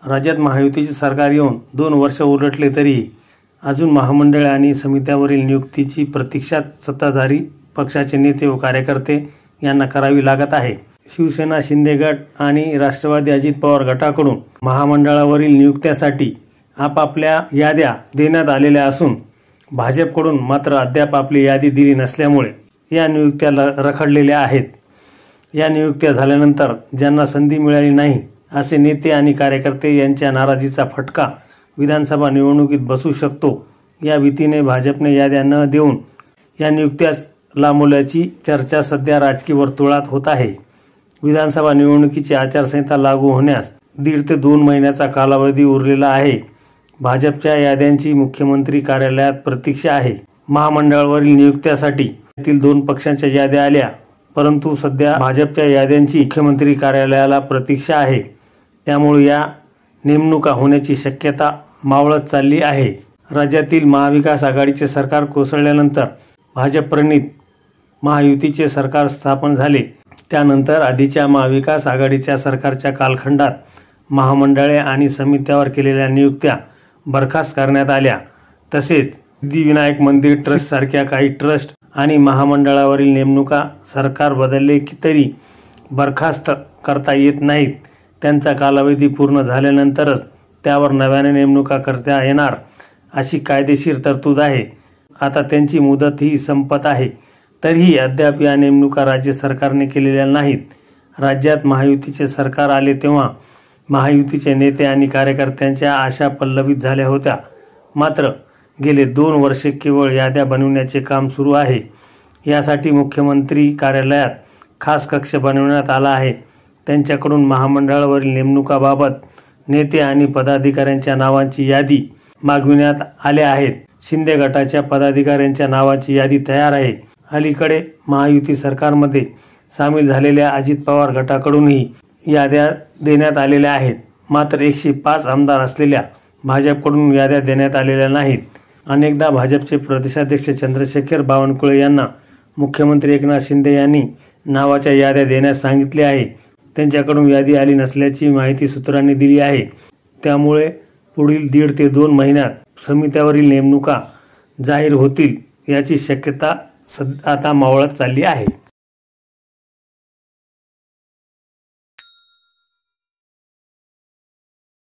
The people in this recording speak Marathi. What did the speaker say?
राज्यात महायुतीचे सरकार येऊन 2 वर्ष उलटले तरी अजून महामंडळे आणि समित्यावरील नियुक्तीची प्रतीक्षा सत्ताधारी पक्षाचे नेते व कार्यकर्ते यांना करावी लागत आहे। शिवसेना शिंदे गट आणि राष्ट्रवादी अजित पवार गटाकडून महामंडळावरील नियुक्त्यासाठी आपापल्या याद्या देण्यात आलेल्या असून भाजपकडून मात्र अद्याप आपली यादी दिली नसल्यामुळे या नियुक्त्या रखडलेल्या आहेत। या नियुक्त्या झाल्यानंतर ज्यांना संधी मिळाली नाही असे नेते आणि कार्यकर्ते यांच्या नाराजीचा फटका विधानसभा निवडणुकीत बसू शकतो या भीतीने भाजपने याद्या न देऊन या नियुक्त्या लांबवल्याची चर्चा सध्या राजकीय वर्तुळात होत आहे। विधानसभा निवडणुकीची आचारसंहिता लागू होण्यास 1.5 ते 2 महिन्याचा कालावधी उरलेला आहे। भाजपच्या याद्यांची मुख्यमंत्री कार्यालयात प्रतीक्षा आहे। महामंडळावरील नियुक्त्यासाठी यातील 2 पक्षांच्या याद्या आल्या, परंतु सध्या भाजपच्या याद्यांची मुख्यमंत्री कार्यालयाला प्रतीक्षा आहे। त्यामुळे या नेमणुका होण्याची शक्यता मावळत चालली आहे। राज्यातील महाविकास आघाडीचे सरकार कोसळल्यानंतर भाजप प्रणित महायुतीचे सरकार स्थापन झाले। त्यानंतर आधीच्या महाविकास आघाडीच्या सरकारच्या कालखंडात महामंडळे आणि समित्यावर केलेल्या नियुक्त्या बरखास्त करण्यात आल्या। तसेच सिद्धिविनायक मंदिर ट्रस्ट सारख्या काही ट्रस्ट आणि महामंडळावरील नेमणुका सरकार बदलले की तरी बरखास्त करता येत नाहीत। त्यांचा कालावधी पूर्ण झाल्यानंतरच त्यावर नव्याने नेमणुका करता येणार अशी कायदेशीर तरतूद आहे। आता त्यांची मुदत ही संपत आहे, तरीही अद्याप या नेमणुका राज्य सरकारने केलेल्या नाहीत। राज्यात महायुतीचे सरकार आले तेव्हा महायुतीचे नेते आणि कार्यकर्त्यांच्या आशा पल्लवित झाल्या होत्या। मात्र गेले 2 वर्षे केवळ याद्या बनवण्याचे काम सुरू आहे। यासाठी मुख्यमंत्री कार्यालयात खास कक्ष बनवण्यात आला आहे। त्यांच्याकडून महामंडळावरील नेमणुकाबाबत नेते आणि पदाधिकाऱ्यांच्या नावांची यादी मागविण्यात आल्या आहेत। शिंदे गटाच्या पदाधिकाऱ्यांच्या नावाची यादी तयार आहे। अलीकडे महायुती सरकारमध्ये सामील झालेल्या अजित पवार गटाकडूनही याद्या देण्यात आलेल्या आहेत। मात्र 105 आमदार असलेल्या भाजपकडून याद्या देण्यात आलेल्या नाहीत। अनेकदा भाजपचे प्रदेशाध्यक्ष चंद्रशेखर बावनकुळे यांना मुख्यमंत्री एकनाथ शिंदे यांनी नावाच्या याद्या देण्यास सांगितले आहे। त्यांच्याकडून यादी आली नसल्याची माहिती सूत्रांनी दिली आहे। त्यामुळे पुढील 1.5 ते 2 महिन्यात समित्यावरील नेमणुका जाहीर होतील याची शक्यता आता मावळत चालली आहे।